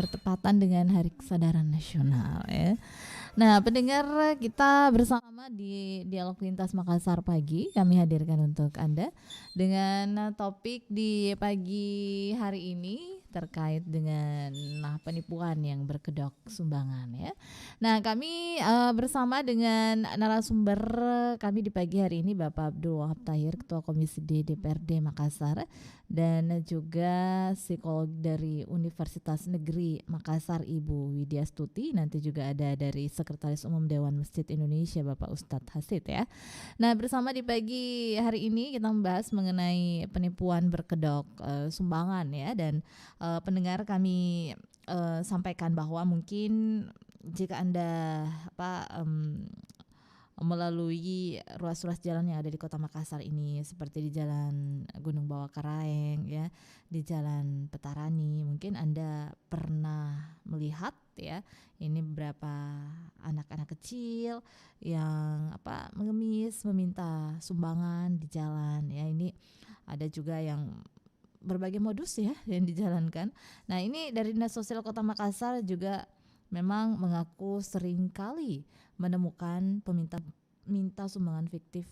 bertepatan dengan Hari Kesadaran Nasional ya. Nah, pendengar kita bersama di Dialog Lintas Makassar pagi kami hadirkan untuk Anda dengan topik di pagi hari ini terkait dengan penipuan yang berkedok sumbangan ya. Nah, kami bersama dengan narasumber kami di pagi hari ini Bapak Abdul Wahab Tahir, Ketua Komisi D DPRD Makassar, dan juga psikolog dari Universitas Negeri Makassar Ibu Widya Stuti. Nanti juga ada dari Sekretaris Umum Dewan Masjid Indonesia Bapak Ustadz Hasid ya. Nah, bersama di pagi hari ini kita membahas mengenai penipuan berkedok sumbangan ya, dan pendengar kami sampaikan bahwa mungkin jika Anda melalui ruas-ruas jalan yang ada di Kota Makassar ini, seperti di Jalan Gunung Bawah Karaeng ya, di Jalan Petarani, mungkin Anda pernah melihat ya, ini beberapa anak-anak kecil yang mengemis meminta sumbangan di jalan ya. Ini ada juga yang berbagai modus ya yang dijalankan. Nah, ini dari Dinas Sosial Kota Makassar juga memang mengaku sering kali menemukan minta sumbangan fiktif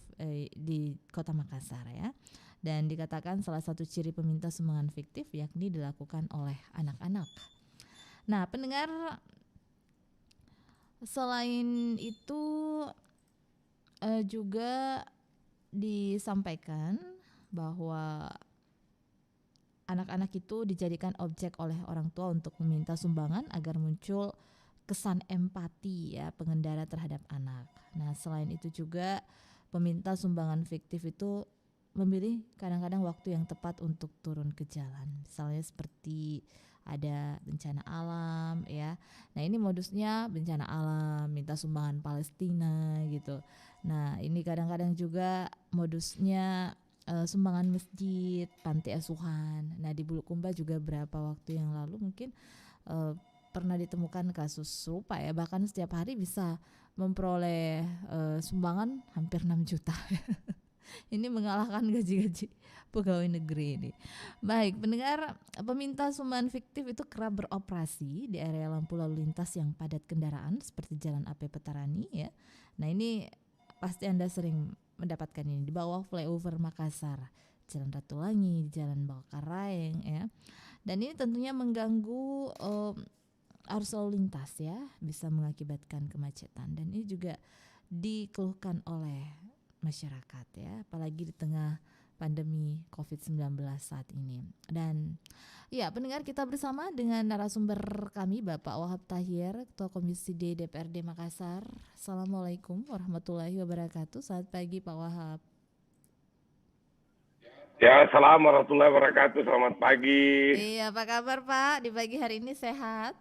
di Kota Makassar ya. Dan dikatakan salah satu ciri peminta sumbangan fiktif yakni dilakukan oleh anak-anak. Nah, pendengar, selain itu juga disampaikan bahwa anak-anak itu dijadikan objek oleh orang tua untuk meminta sumbangan agar muncul kesan empati ya pengendara terhadap anak. Nah, selain itu juga peminta sumbangan fiktif itu memilih kadang-kadang waktu yang tepat untuk turun ke jalan. Misalnya seperti ada bencana alam ya. Nah, ini modusnya bencana alam, minta sumbangan Palestina gitu. Nah, ini kadang-kadang juga modusnya sumbangan masjid, panti asuhan. Nah, di Bulukumba juga beberapa waktu yang lalu mungkin pernah ditemukan kasus serupa ya, bahkan setiap hari bisa memperoleh sumbangan hampir 6 juta. Ini mengalahkan gaji-gaji pegawai negeri ini. Baik, pendengar, peminta sumbangan fiktif itu kerap beroperasi di area lampu lalu lintas yang padat kendaraan seperti Jalan AP Petarani ya. Nah, ini pasti Anda sering mendapatkan ini di bawah flyover Makassar, Jalan Ratulangi, Jalan Bawah Karaeng ya. Dan ini tentunya mengganggu arus lalu lintas ya, bisa mengakibatkan kemacetan, dan ini juga dikeluhkan oleh masyarakat ya, apalagi di tengah pandemi COVID-19 saat ini. Dan ya, pendengar, kita bersama dengan narasumber kami Bapak Wahab Tahir, Ketua Komisi D DPRD Makassar. Assalamualaikum warahmatullahi wabarakatuh. Selamat pagi Pak Wahab. Ya, assalamualaikum warahmatullahi wabarakatuh. Selamat pagi. Iya, apa kabar Pak? Di pagi hari ini sehat?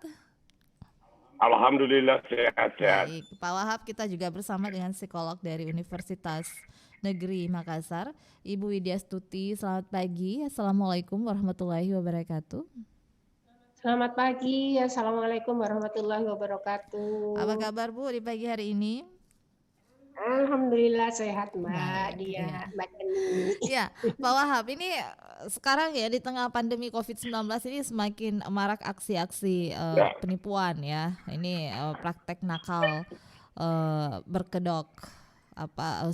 Alhamdulillah sehat-sehat. Baik, Pak Wahab, kita juga bersama dengan psikolog dari Universitas Negeri Makassar, Ibu Widya Stuti. Selamat pagi. Assalamualaikum warahmatullahi wabarakatuh. Selamat pagi. Assalamualaikum warahmatullahi wabarakatuh. Apa kabar Bu di pagi hari ini? Alhamdulillah sehat Mbak Dia, Mbak Deni. Ya, Pak Wahab, ini sekarang ya di tengah pandemi COVID-19 ini semakin marak aksi-aksi penipuan ya. Ini praktek nakal berkedok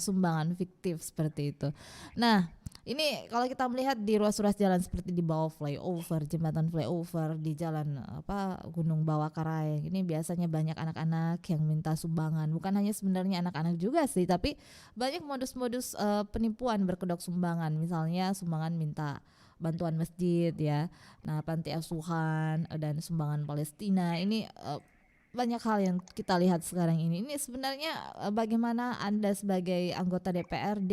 sumbangan fiktif seperti itu. Nah, ini kalau kita melihat di ruas-ruas jalan seperti di bawah flyover, jembatan flyover, di jalan Gunung Bawah Karaeng, ini biasanya banyak anak-anak yang minta sumbangan. Bukan hanya sebenarnya anak-anak juga sih, tapi banyak modus-modus penipuan berkedok sumbangan. Misalnya sumbangan minta bantuan masjid ya, nah panti asuhan dan sumbangan Palestina. Ini banyak hal yang kita lihat sekarang ini. Ini sebenarnya bagaimana Anda sebagai anggota DPRD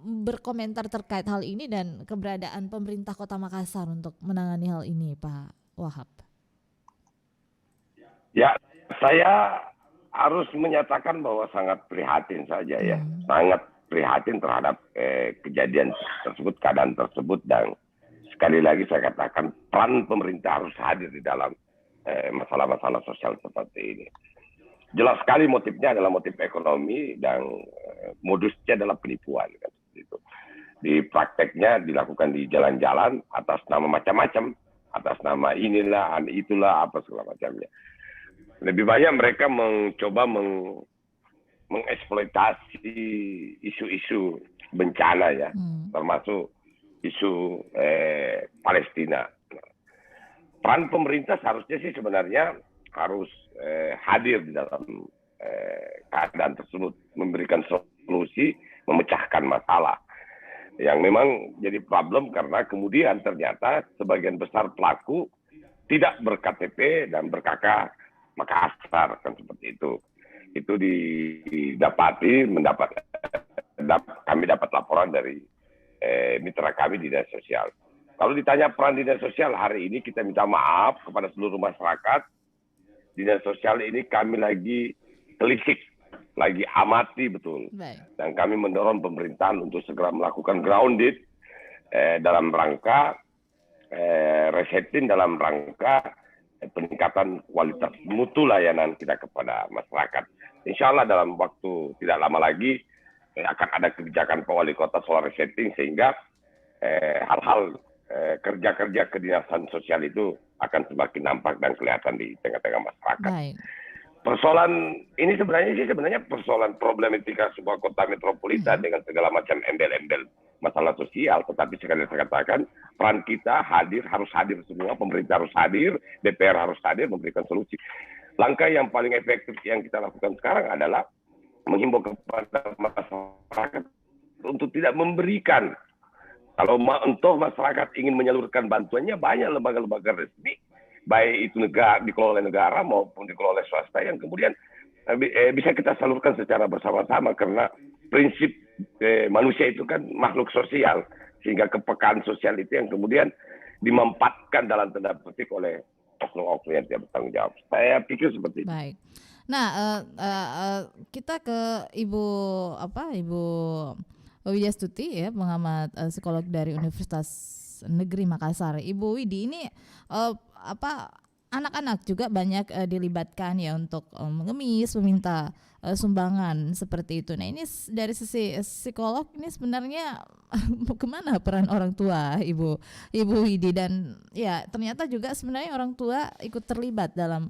berkomentar terkait hal ini dan keberadaan pemerintah Kota Makassar untuk menangani hal ini, Pak Wahab? Ya, saya harus menyatakan bahwa sangat prihatin saja ya, sangat prihatin terhadap kejadian tersebut, keadaan tersebut, dan sekali lagi saya katakan peran pemerintah harus hadir di dalam masalah-masalah sosial seperti ini. Jelas sekali motifnya adalah motif ekonomi dan modusnya adalah penipuan kan. Itu di prakteknya dilakukan di jalan-jalan atas nama macam-macam, atas nama inilah, itulah, apa segala macamnya. Lebih banyak mereka mencoba mengeksploitasi isu-isu bencana ya, termasuk isu Palestina. Peran pemerintah seharusnya sih sebenarnya harus hadir di dalam keadaan tersebut, memberikan solusi, memecahkan masalah yang memang jadi problem karena kemudian ternyata sebagian besar pelaku tidak ber-KTP dan ber-KK Makassar, kan seperti itu. Itu didapati, kami dapat laporan dari mitra kami di dinas sosial. Kalau ditanya peran dinas sosial hari ini, kita minta maaf kepada seluruh masyarakat. Dinas sosial ini kami lagi telisik, lagi amati betul. Dan kami mendorong pemerintahan untuk segera melakukan grounded dalam rangka resetting, dalam rangka peningkatan kualitas mutu layanan kita kepada masyarakat. Insya Allah dalam waktu tidak lama lagi akan ada kebijakan Pak Wali Kota soal resetting, sehingga hal-hal kerja-kerja kedinasan sosial itu akan semakin nampak dan kelihatan di tengah-tengah masyarakat. Baik. Persoalan ini sebenarnya persoalan problematika sebuah kota metropolitan dengan segala macam embel-embel masalah sosial. Tetapi sekali saya katakan, peran kita harus hadir semua, pemerintah harus hadir, DPR harus hadir memberikan solusi. Langkah yang paling efektif yang kita lakukan sekarang adalah menghimbau kepada masyarakat untuk tidak memberikan. Kalau entah masyarakat ingin menyalurkan bantuannya, banyak lembaga-lembaga resmi, baik itu dikelola oleh negara maupun dikelola oleh swasta, yang kemudian bisa kita salurkan secara bersama-sama, karena prinsip manusia itu kan makhluk sosial, sehingga kepekaan sosial itu yang kemudian dimanfaatkan dalam tanda petik oleh oknum-oknum yang tidak bertanggung jawab. Saya pikir seperti itu. Baik. Nah, kita ke Ibu Widya Stuti ya, pengamat psikolog dari Universitas Negeri Makassar. Ibu Widi, ini anak-anak juga banyak dilibatkan ya untuk mengemis, meminta sumbangan seperti itu. Nah, ini dari sisi psikolog ini sebenarnya kemana peran orang tua, Ibu Widi, dan ya ternyata juga sebenarnya orang tua ikut terlibat dalam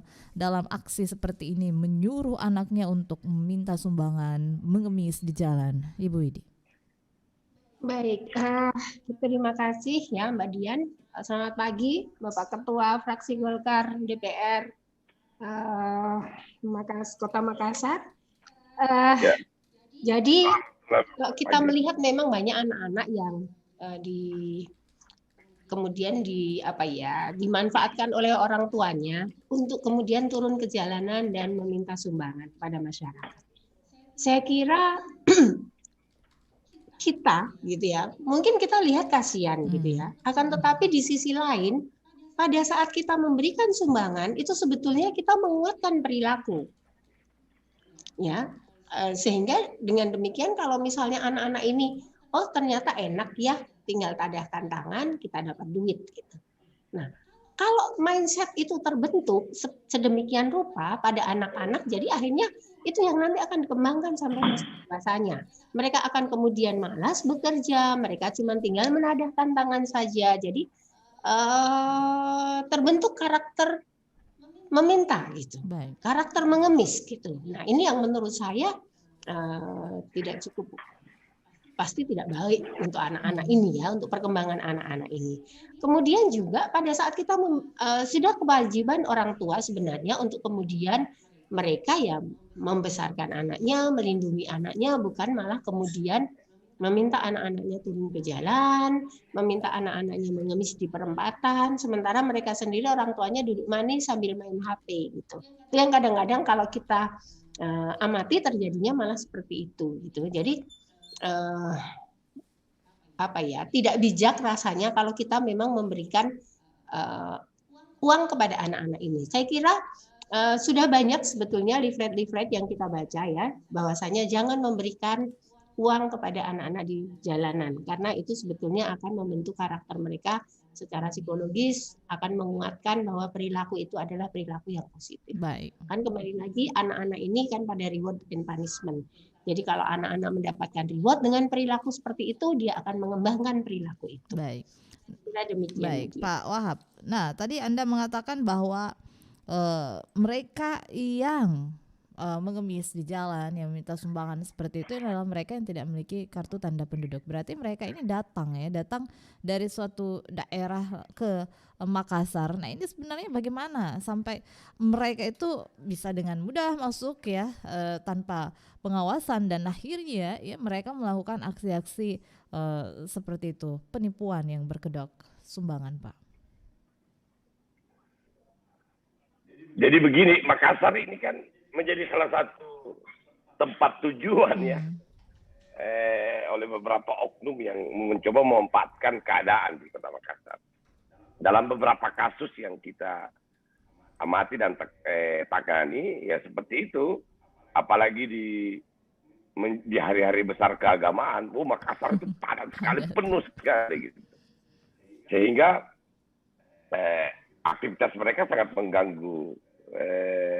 aksi seperti ini, menyuruh anaknya untuk meminta sumbangan, mengemis di jalan, Ibu Widi. Baik, terima kasih ya Mbak Dian. Selamat pagi Bapak Ketua Fraksi Golkar DPR Kota Makassar. Jadi kita melihat memang banyak anak-anak yang kemudian dimanfaatkan oleh orang tuanya untuk kemudian turun ke jalanan dan meminta sumbangan pada masyarakat. Saya kira kita gitu ya, mungkin kita lihat kasihan gitu ya, akan tetapi di sisi lain pada saat kita memberikan sumbangan itu sebetulnya kita menguatkan perilaku ya, sehingga dengan demikian kalau misalnya anak-anak ini ternyata enak ya, tinggal tadahkan tangan kita dapat duit gitu. Nah, kalau mindset itu terbentuk sedemikian rupa pada anak-anak, jadi akhirnya itu yang nanti akan dikembangkan sampai masa dewasanya. Mereka akan kemudian malas bekerja, mereka cuma tinggal menadahkan tangan saja. Jadi terbentuk karakter meminta gitu, karakter mengemis gitu. Nah, ini yang menurut saya tidak cukup, pasti tidak baik untuk anak-anak ini ya, untuk perkembangan anak-anak ini. Kemudian juga pada saat kita sudah kewajiban orang tua sebenarnya untuk kemudian mereka ya membesarkan anaknya, melindungi anaknya, bukan malah kemudian meminta anak-anaknya turun ke jalan, meminta anak-anaknya mengemis di perempatan, sementara mereka sendiri orang tuanya duduk manis sambil main HP gitu. Itu yang kadang-kadang kalau kita amati terjadinya malah seperti itu gitu. Jadi tidak bijak rasanya kalau kita memang memberikan uang kepada anak-anak ini. Saya kira sudah banyak sebetulnya leaflet-leaflet yang kita baca ya, bahwasanya jangan memberikan uang kepada anak-anak di jalanan, karena itu sebetulnya akan membentuk karakter mereka secara psikologis, akan menguatkan bahwa perilaku itu adalah perilaku yang positif. Baik. Kan kembali lagi anak-anak ini kan pada reward and punishment. Jadi kalau anak-anak mendapatkan reward dengan perilaku seperti itu, dia akan mengembangkan perilaku itu. Baik. Demikian. Baik, Pak Wahab. Nah, tadi Anda mengatakan bahwa mereka yang mengemis di jalan, yang meminta sumbangan seperti itu adalah mereka yang tidak memiliki kartu tanda penduduk. Berarti mereka ini datang dari suatu daerah ke Makassar. Nah, ini sebenarnya bagaimana sampai mereka itu bisa dengan mudah masuk ya tanpa pengawasan, dan akhirnya ya mereka melakukan aksi-aksi seperti itu, penipuan yang berkedok sumbangan, Pak. Jadi begini, Makassar ini kan menjadi salah satu tempat tujuan ya oleh beberapa oknum yang mencoba memanfaatkan keadaan di Kota Makassar. Dalam beberapa kasus yang kita amati dan tangani ya seperti itu, apalagi di hari-hari besar keagamaan, Makassar itu padat sekali, penuh sekali gitu. Sehingga aktivitas mereka sangat mengganggu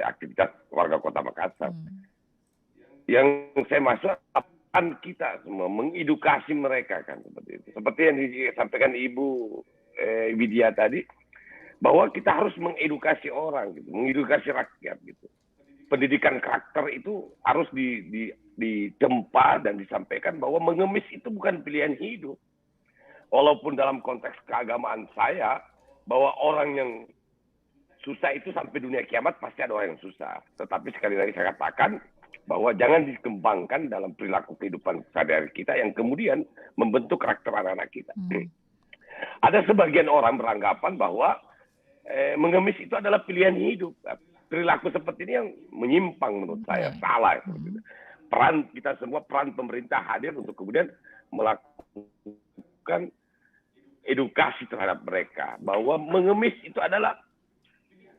aktivitas warga Kota Makassar. Yang saya maksud, kan kita semua mengedukasi mereka kan seperti itu. Seperti yang disampaikan Ibu Widya tadi, bahwa kita harus mengedukasi orang, gitu, mengedukasi rakyat gitu. Pendidikan karakter itu harus ditempa dan disampaikan bahwa mengemis itu bukan pilihan hidup. Walaupun dalam konteks keagamaan saya, bahwa orang yang susah itu sampai dunia kiamat pasti ada orang yang susah. Tetapi sekali lagi saya katakan bahwa jangan dikembangkan dalam perilaku kehidupan sehari-hari kita yang kemudian membentuk karakter anak-anak kita. Ada sebagian orang beranggapan bahwa mengemis itu adalah pilihan hidup. Perilaku seperti ini yang menyimpang menurut saya, salah. Peran kita semua, peran pemerintah hadir untuk kemudian melakukan edukasi terhadap mereka bahwa mengemis itu adalah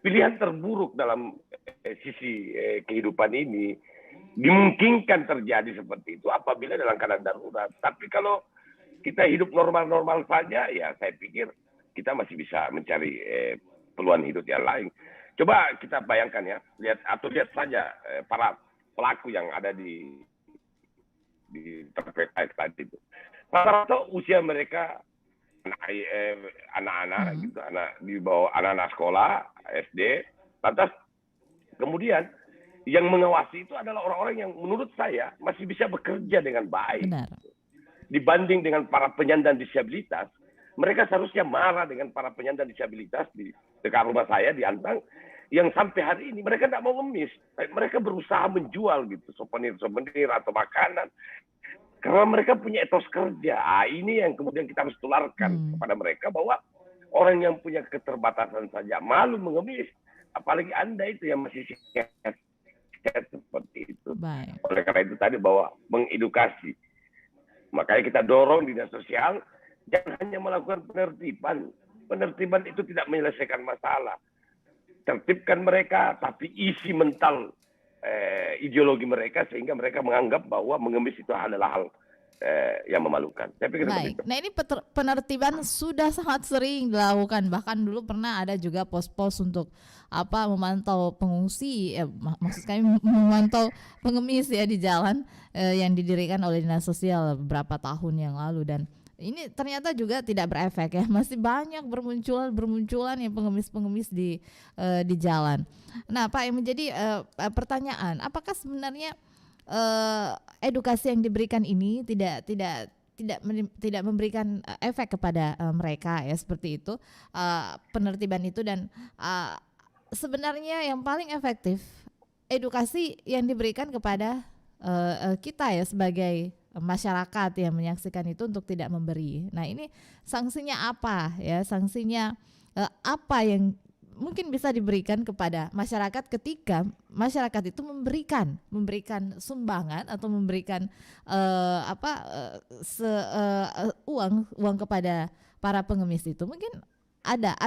pilihan terburuk dalam sisi kehidupan ini. Dimungkinkan terjadi seperti itu apabila dalam keadaan darurat. Tapi kalau kita hidup normal-normal saja, ya saya pikir kita masih bisa mencari peluang hidup yang lain. Coba kita bayangkan ya, lihat saja para pelaku yang ada di terkait tadi itu. Rata-rata usia mereka anak-anak gitu, di bawah anak-anak sekolah SD. Lantas kemudian yang mengawasi itu adalah orang-orang yang menurut saya masih bisa bekerja dengan baik. Benar. Dibanding dengan para penyandang disabilitas, mereka seharusnya marah dengan para penyandang disabilitas di dekat rumah saya di Antang, yang sampai hari ini mereka tidak mau ngemis. Mereka berusaha menjual gitu, souvenir atau makanan. Karena mereka punya etos kerja. Ini yang kemudian kita harus tularkan kepada mereka bahwa orang yang punya keterbatasan saja malu mengemis. Apalagi Anda itu yang masih sehat seperti itu. Baik. Oleh karena itu tadi bahwa mengedukasi. Makanya kita dorong dinas sosial jangan hanya melakukan penertiban. Penertiban itu tidak menyelesaikan masalah. Tertibkan mereka, tapi isi mental ideologi mereka sehingga mereka menganggap bahwa mengemis itu adalah hal yang memalukan. Saya pikir seperti itu. Nah, ini penertiban sudah sangat sering dilakukan. Bahkan dulu pernah ada juga pos-pos untuk memantau pengungsi, maksud kami memantau pengemis ya di jalan yang didirikan oleh dinas sosial beberapa tahun yang lalu, dan ini ternyata juga tidak berefek ya. Masih banyak bermunculan yang pengemis-pengemis di jalan. Nah, Pak, yang menjadi pertanyaan, apakah sebenarnya edukasi yang diberikan ini tidak memberikan efek kepada mereka ya, seperti itu, penertiban itu, dan sebenarnya yang paling efektif edukasi yang diberikan kepada kita ya sebagai masyarakat yang menyaksikan itu untuk tidak memberi. Nah, ini sanksinya apa ya? Sanksinya apa yang mungkin bisa diberikan kepada masyarakat ketika masyarakat itu memberikan sumbangan atau memberikan uang kepada para pengemis itu? Mungkin ada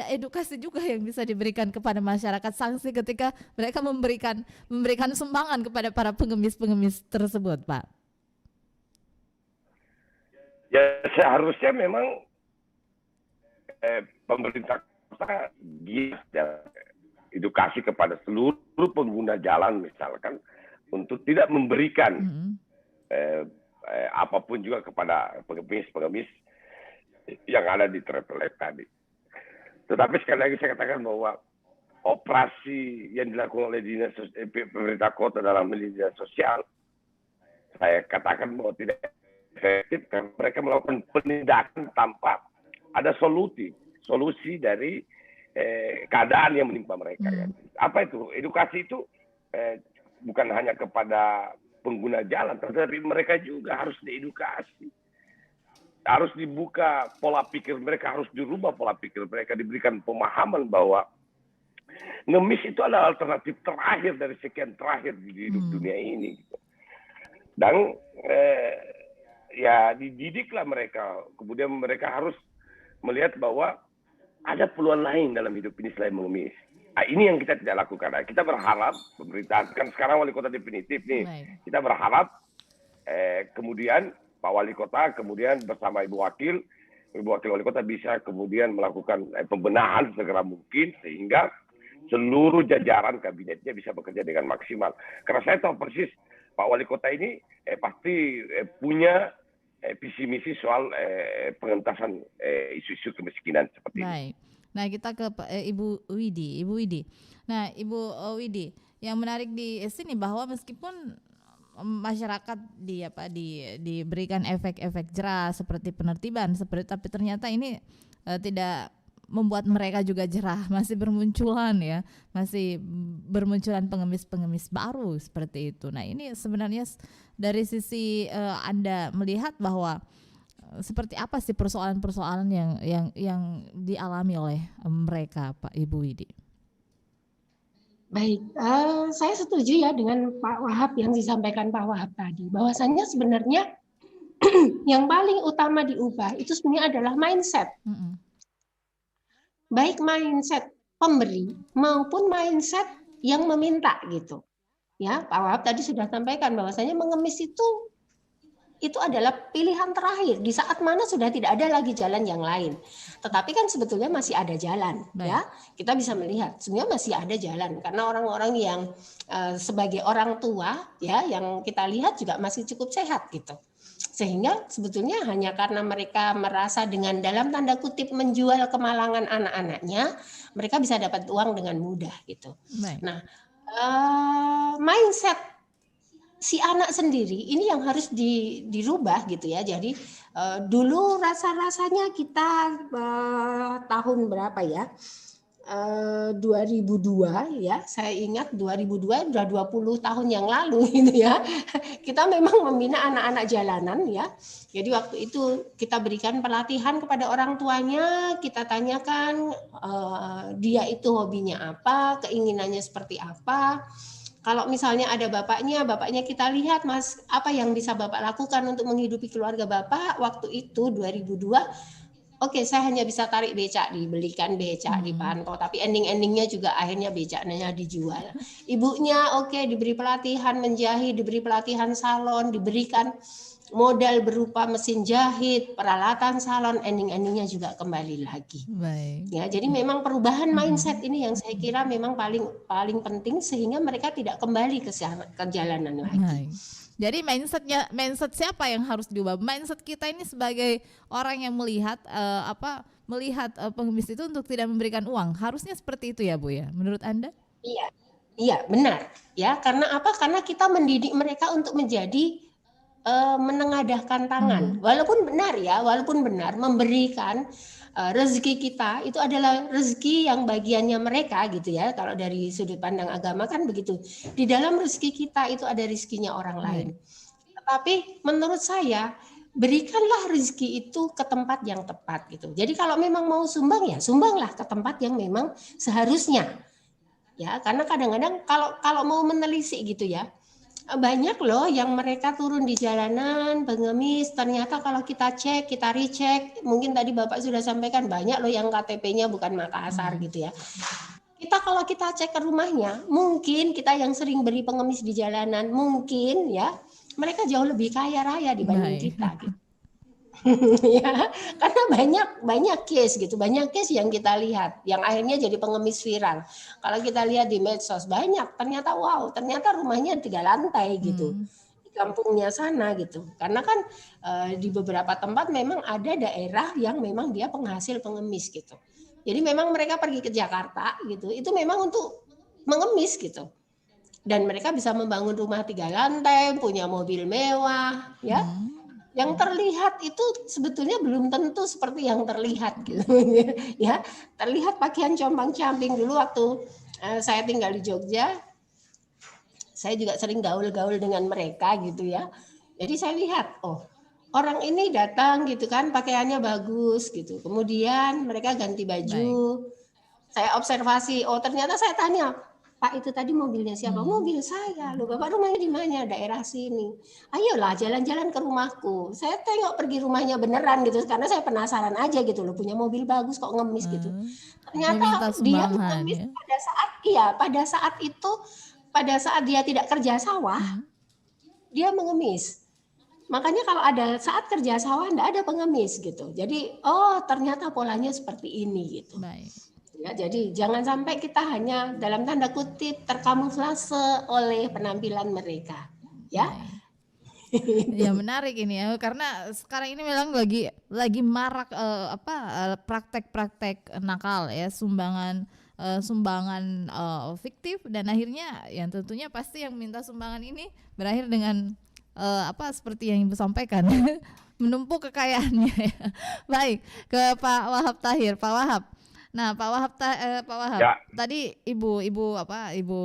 edukasi juga yang bisa diberikan kepada masyarakat, sanksi ketika mereka memberikan sumbangan kepada para pengemis tersebut, Pak. Ya seharusnya memang pemerintah kota giat edukasi kepada seluruh pengguna jalan misalkan untuk tidak memberikan apapun juga kepada pengemis yang ada di travel tadi. Tetapi sekali lagi saya katakan bahwa operasi yang dilakukan oleh pemerintah kota dalam dinas sosial, saya katakan bahwa tidak efektif karena mereka melakukan penindakan tanpa ada solusi dari keadaan yang menimpa mereka. Kan. Apa itu? Edukasi itu bukan hanya kepada pengguna jalan, tetapi mereka juga harus diedukasi. Harus dibuka pola pikir mereka, harus dirubah pola pikir mereka, diberikan pemahaman bahwa ngemis itu adalah alternatif terakhir dari sekian terakhir di hidup dunia ini. Dan ya dididiklah mereka, kemudian mereka harus melihat bahwa ada peluang lain dalam hidup ini selain mengemis. Nah, ini yang kita tidak lakukan. Nah, kita berharap pemerintah, kan sekarang wali kota definitif nih, kita berharap kemudian Pak Wali Kota kemudian bersama Ibu Wakil Wali Kota bisa kemudian melakukan pembenahan segera mungkin sehingga seluruh jajaran kabinetnya bisa bekerja dengan maksimal. Karena saya tahu persis Pak Wali Kota ini pasti punya visi misi soal pengentasan isu-isu kemiskinan seperti ini. Nah kita ke Ibu Widi. Nah Ibu Widi, yang menarik di sini bahwa meskipun masyarakat diberikan efek-efek jerah seperti penertiban tapi ternyata ini tidak membuat mereka juga jerah, masih bermunculan pengemis-pengemis baru seperti itu. Nah ini sebenarnya dari sisi Anda melihat bahwa seperti apa sih persoalan-persoalan yang dialami oleh mereka, Pak Ibu Widi? Baik, saya setuju ya dengan Pak Wahab yang disampaikan Pak Wahab tadi, bahwasannya sebenarnya yang paling utama diubah itu sebenarnya adalah mindset. Baik mindset pemberi maupun mindset yang meminta gitu. Ya, Pak Wahab tadi sudah sampaikan bahwasanya mengemis itu adalah pilihan terakhir di saat mana sudah tidak ada lagi jalan yang lain. Tetapi kan sebetulnya masih ada jalan. Ya, kita bisa melihat sebenarnya masih ada jalan karena orang-orang yang sebagai orang tua ya yang kita lihat juga masih cukup sehat gitu. Sehingga sebetulnya hanya karena mereka merasa dengan dalam tanda kutip menjual kemalangan anak-anaknya, mereka bisa dapat uang dengan mudah gitu. Nah, mindset si anak sendiri ini yang harus dirubah gitu ya. Jadi dulu rasa-rasanya kita tahun berapa ya? 2002 ya, saya ingat 2002 udah 20 tahun yang lalu gitu ya. Kita memang membina anak-anak jalanan ya. Jadi waktu itu kita berikan pelatihan kepada orang tuanya, kita tanyakan dia itu hobinya apa, keinginannya seperti apa. Kalau misalnya ada bapaknya kita lihat Mas, apa yang bisa Bapak lakukan untuk menghidupi keluarga Bapak waktu itu 2002. Oke, saya hanya bisa tarik becak, dibelikan becak di pantau, tapi ending-endingnya juga akhirnya becaknya dijual. Ibunya diberi pelatihan menjahit, diberi pelatihan salon, diberikan modal berupa mesin jahit, peralatan salon, ending-endingnya juga kembali lagi. Ya, jadi memang perubahan mindset ini yang saya kira memang paling penting sehingga mereka tidak kembali ke jalanan lagi. Jadi mindset siapa yang harus diubah? Mindset kita ini sebagai orang yang melihat pengemis itu untuk tidak memberikan uang. Harusnya seperti itu ya, Bu ya. Menurut Anda? Iya, benar. Ya, karena apa? Karena kita mendidik mereka untuk menjadi menengadahkan tangan. Walaupun benar memberikan rezeki kita itu adalah rezeki yang bagiannya mereka gitu ya. Kalau dari sudut pandang agama kan begitu. Di dalam rezeki kita itu ada rezekinya orang lain. Tetapi menurut saya berikanlah rezeki itu ke tempat yang tepat gitu. Jadi kalau memang mau sumbang ya sumbanglah ke tempat yang memang seharusnya. Ya, karena kadang-kadang kalau mau menelisik gitu ya. Banyak loh yang mereka turun di jalanan pengemis, ternyata kalau kita cek, kita recheck, mungkin tadi Bapak sudah sampaikan banyak loh yang KTP-nya bukan Makassar gitu ya. Kalau kita cek ke rumahnya, mungkin kita yang sering beri pengemis di jalanan, mungkin ya mereka jauh lebih kaya raya dibanding kita gitu. Ya, karena banyak case gitu, banyak case yang kita lihat yang akhirnya jadi pengemis viral. Kalau kita lihat di medsos banyak, ternyata rumahnya 3 lantai gitu di kampungnya sana gitu. Karena kan di beberapa tempat memang ada daerah yang memang dia penghasil pengemis gitu. Jadi memang mereka pergi ke Jakarta gitu, itu memang untuk mengemis gitu. Dan mereka bisa membangun rumah 3 lantai, punya mobil mewah, ya. Yang terlihat itu sebetulnya belum tentu seperti yang terlihat gitu, ya. Terlihat pakaian compang-camping. Dulu waktu saya tinggal di Jogja, saya juga sering gaul-gaul dengan mereka gitu ya. Jadi saya lihat, oh orang ini datang gitu kan, pakaiannya bagus gitu. Kemudian mereka ganti baju. Saya observasi, oh ternyata saya tanya, Pak itu tadi mobilnya siapa? Mobil saya. Loh Bapak rumahnya di mana? Daerah sini. Ayolah jalan-jalan ke rumahku. Saya tengok pergi rumahnya beneran gitu, karena saya penasaran aja gitu loh, punya mobil bagus kok ngemis gitu. Ternyata dia ngemis ya. pada saat itu, pada saat dia tidak kerja sawah, dia mengemis. Makanya kalau ada saat kerja sawah enggak ada pengemis gitu. Jadi oh ternyata polanya seperti ini gitu. Baik. Ya, jadi jangan sampai kita hanya dalam tanda kutip terkamuflase oleh penampilan mereka. Ya. Ya menarik ini ya, karena sekarang ini memang lagi marak praktek-praktek nakal ya, sumbangan fiktif, dan akhirnya yang tentunya pasti yang minta sumbangan ini berakhir dengan seperti yang Ibu sampaikan, menumpuk kekayaannya. Baik, ke Pak Wahab Tahir. Pak Wahab. Nah, Pak Wahab, ya. Tadi Ibu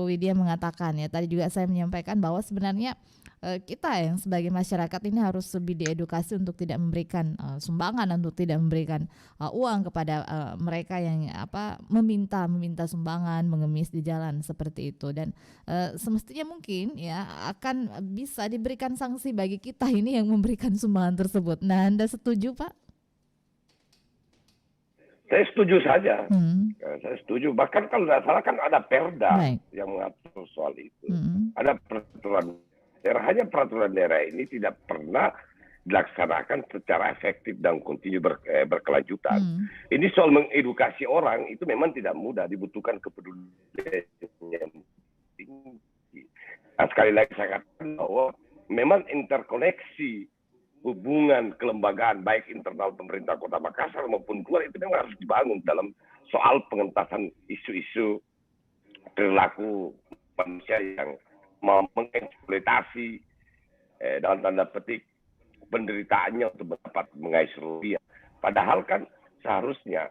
Widya mengatakan ya, tadi juga saya menyampaikan bahwa sebenarnya kita yang sebagai masyarakat ini harus lebih diedukasi untuk tidak memberikan sumbangan, untuk tidak memberikan uang kepada mereka yang meminta sumbangan, mengemis di jalan seperti itu. Dan semestinya mungkin ya akan bisa diberikan sanksi bagi kita ini yang memberikan sumbangan tersebut. Nah, Anda setuju, Pak? Saya setuju saja. Saya setuju. Bahkan kalau tidak salah kan ada perda yang mengatur soal itu. Ada peraturan daerah. Hanya peraturan daerah ini tidak pernah dilaksanakan secara efektif dan kontinu berkelanjutan. Ini soal mengedukasi orang itu memang tidak mudah, dibutuhkan kepedulian yang tinggi. Nah, sekali lagi saya katakan bahwa memang interkoneksi hubungan kelembagaan baik internal pemerintah Kota Makassar maupun luar itu memang harus dibangun dalam soal pengentasan isu-isu perilaku manusia yang mengeksploitasi dalam tanda petik penderitaannya untuk mendapat mengais rupiah. Padahal kan seharusnya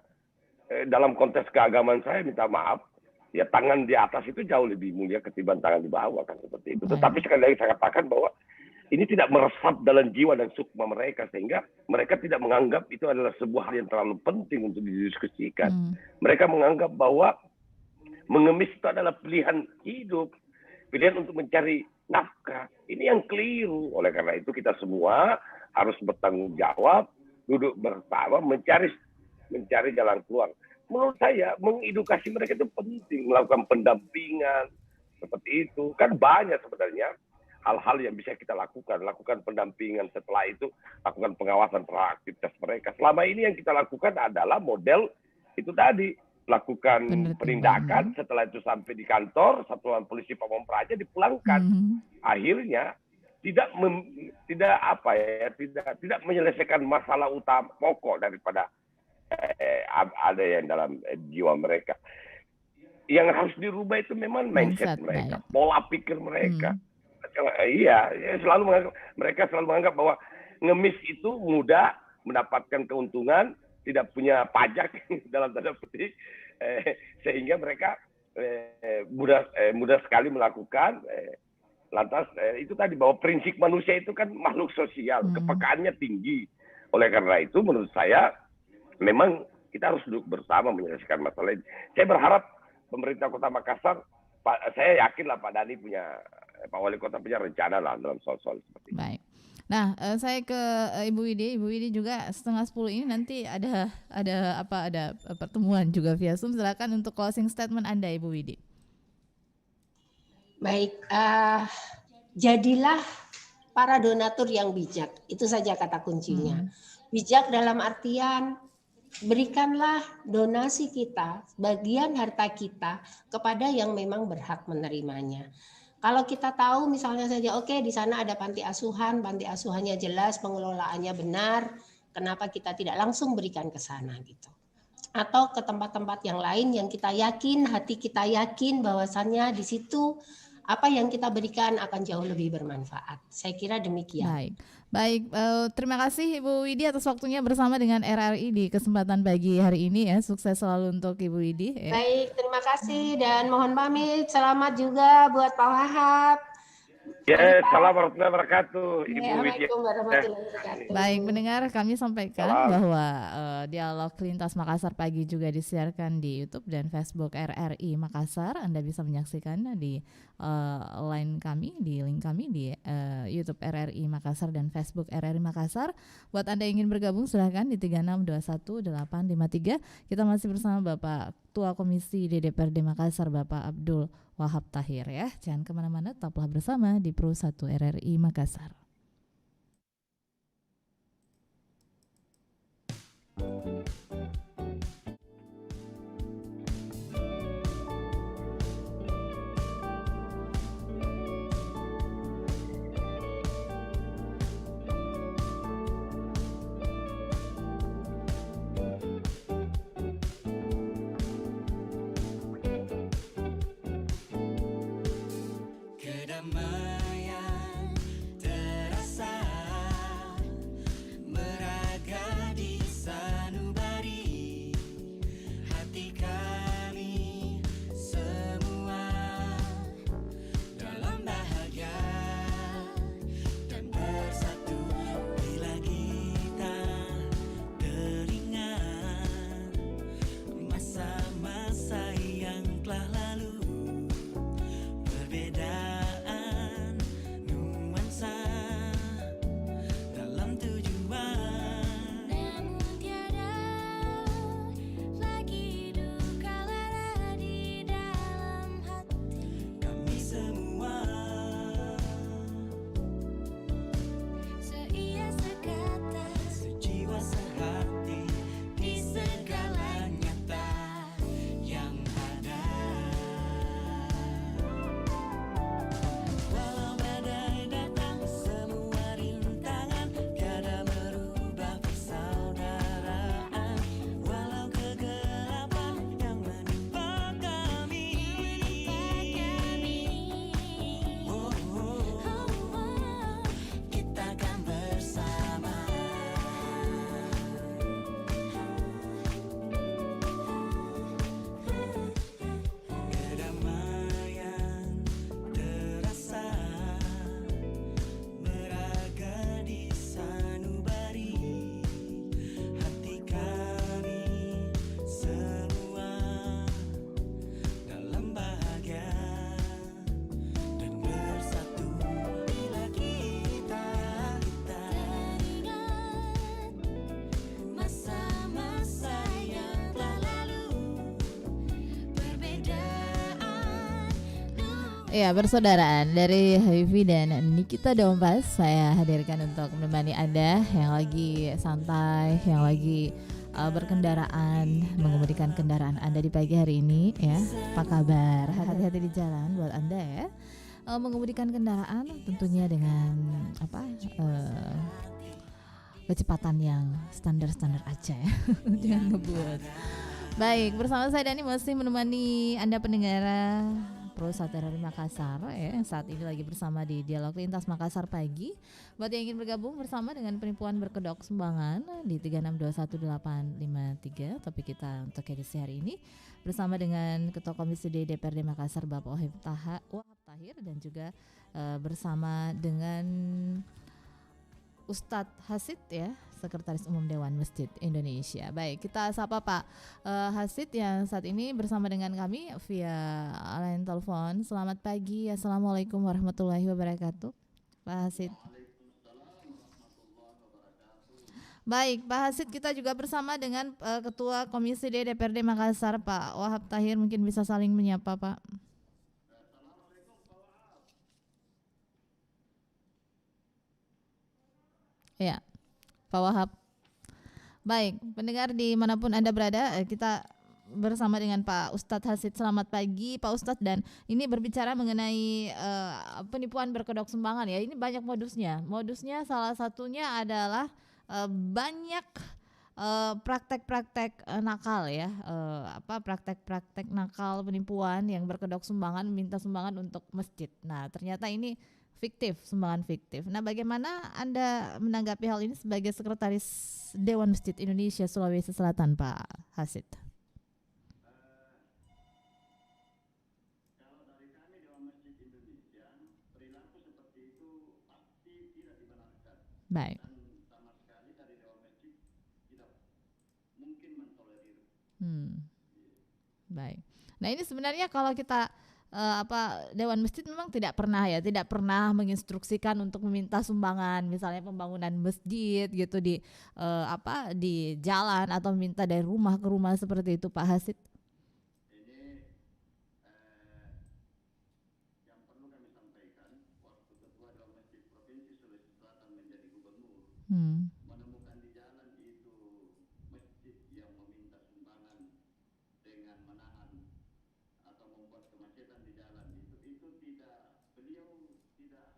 dalam konteks keagamaan saya minta maaf, ya tangan di atas itu jauh lebih mulia ketimbang tangan di bawah kan seperti itu. Tetapi sekali lagi saya katakan bahwa ini tidak meresap dalam jiwa dan sukma mereka sehingga mereka tidak menganggap itu adalah sebuah hal yang terlalu penting untuk didiskusikan. Mereka menganggap bahwa mengemis itu adalah pilihan hidup, pilihan untuk mencari nafkah. Ini yang keliru. Oleh karena itu kita semua harus bertanggung jawab, duduk bersama, mencari jalan keluar. Menurut saya mengedukasi mereka itu penting, melakukan pendampingan seperti itu. Kan banyak sebenarnya hal-hal yang bisa kita lakukan pendampingan, setelah itu lakukan pengawasan terhadap aktivitas mereka. Selama ini yang kita lakukan adalah model itu tadi, lakukan penindakan, setelah itu sampai di kantor Satuan Polisi Pamong Praja dipulangkan. Akhirnya tidak menyelesaikan masalah utama pokok daripada ada yang dalam jiwa mereka. Yang harus dirubah itu memang mindset mereka, pola pikir mereka. Iya, mereka selalu menganggap bahwa ngemis itu mudah, mendapatkan keuntungan, tidak punya pajak dalam tanda petik, sehingga mereka mudah sekali melakukan. Lantas itu tadi bahwa prinsip manusia itu kan makhluk sosial, kepekaannya tinggi. Oleh karena itu menurut saya memang kita harus duduk bersama menyelesaikan masalah ini. Saya berharap pemerintah Kota Makassar, saya yakinlah Pak Dhani Pak Wali Kota punya rencana lah dalam soal-soal seperti ini. Baik. Nah, saya ke Ibu Widya juga 9:30 ini nanti ada pertemuan juga via Zoom. Silakan untuk closing statement Anda, Ibu Widya. Baik, jadilah para donatur yang bijak. Itu saja kata kuncinya. Bijak dalam artian berikanlah donasi kita, bagian harta kita kepada yang memang berhak menerimanya. Kalau kita tahu misalnya saja di sana ada panti asuhannya jelas, pengelolaannya benar, kenapa kita tidak langsung berikan ke sana gitu. atau ke tempat-tempat yang lain yang kita yakin, hati kita yakin bahwasannya di situ apa yang kita berikan akan jauh lebih bermanfaat. Saya kira demikian. Baik. Terima kasih Ibu Widi atas waktunya bersama dengan RRI di kesempatan pagi hari ini ya. Sukses selalu untuk Ibu Widi. Ya. Baik, terima kasih dan mohon pamit. Selamat juga buat Pak Wahab. Ya, salam warahmatullahi wabarakatuh, Ibu Widya. Baik, mendengar kami sampaikan bahwa dialog lintas Makassar pagi juga disiarkan di YouTube dan Facebook RRI Makassar. Anda bisa menyaksikan di line kami, di link kami di YouTube RRI Makassar dan Facebook RRI Makassar. Buat Anda yang ingin bergabung silahkan di 3621853. Kita masih bersama Bapak Ketua Komisi DPRD Makassar, Bapak Abdul Wahab Tahir ya. Jangan kemana-mana, tetaplah bersama di Pro 1 RRI Makassar. Ya, persaudaraan dari Habibi dan Nikita Dompas saya hadirkan untuk menemani Anda yang lagi santai, yang lagi berkendaraan, mengemudikan kendaraan Anda di pagi hari ini ya. Apa kabar? Hati-hati di jalan buat Anda ya. Mengemudikan kendaraan tentunya dengan kecepatan yang standar-standar aja ya. Jangan ngebut. Baik, bersama saya Dani masih menemani Anda pendengar Pro 1 RRI Makassar ya, saat ini lagi bersama di Dialog Lintas Makassar pagi. Buat yang ingin bergabung bersama dengan penipuan berkedok sumbangan di 3621853, topik kita untuk edisi hari ini bersama dengan Ketua Komisi DPRD Makassar Bapak Wahab Tahir dan juga bersama dengan Ustadz Hasid ya, Sekretaris Umum Dewan Masjid Indonesia. Baik, kita sapa Pak Hasid yang saat ini bersama dengan kami via line telepon. Selamat pagi, Assalamualaikum warahmatullahi wabarakatuh, Pak Hasid. Baik, Pak Hasid, kita juga bersama dengan Ketua Komisi DPRD Makassar Pak Wahab Tahir, mungkin bisa saling menyapa Pak. Ya, Pak Wahab. Baik, pendengar dimanapun Anda berada, kita bersama dengan Pak Ustadz Hasid. Selamat pagi Pak Ustadz, dan ini berbicara mengenai penipuan berkedok sumbangan ya. Ini banyak modusnya. Modusnya salah satunya adalah banyak praktek-praktek nakal ya, praktek-praktek nakal penipuan yang berkedok sumbangan, minta sumbangan untuk masjid. Nah, ternyata ini fiktif, sumbangan fiktif. Nah, bagaimana Anda menanggapi hal ini sebagai Sekretaris Dewan Masjid Indonesia Sulawesi Selatan, Pak Hasid? Kalau dari kami Dewan Masjid Indonesia, perilaku seperti itu pasti tidak dibenarkan. Baik. Dan sama sekali dari Dewan Masjid tidak mungkin mentolerir. Baik. Nah, ini sebenarnya kalau kita Dewan Masjid memang tidak pernah menginstruksikan untuk meminta sumbangan, misalnya pembangunan masjid gitu di jalan atau minta dari rumah ke rumah seperti itu, Pak Hasid. Ini yang perlu kami sampaikan, waktu Ketua Dewan Masjid Provinsi Sulawesi Selatan menjadi gubernur, menemukan di jalan itu masjid yang meminta sumbangan dengan menahan atau membuat kemacetan di jalan itu beliau tidak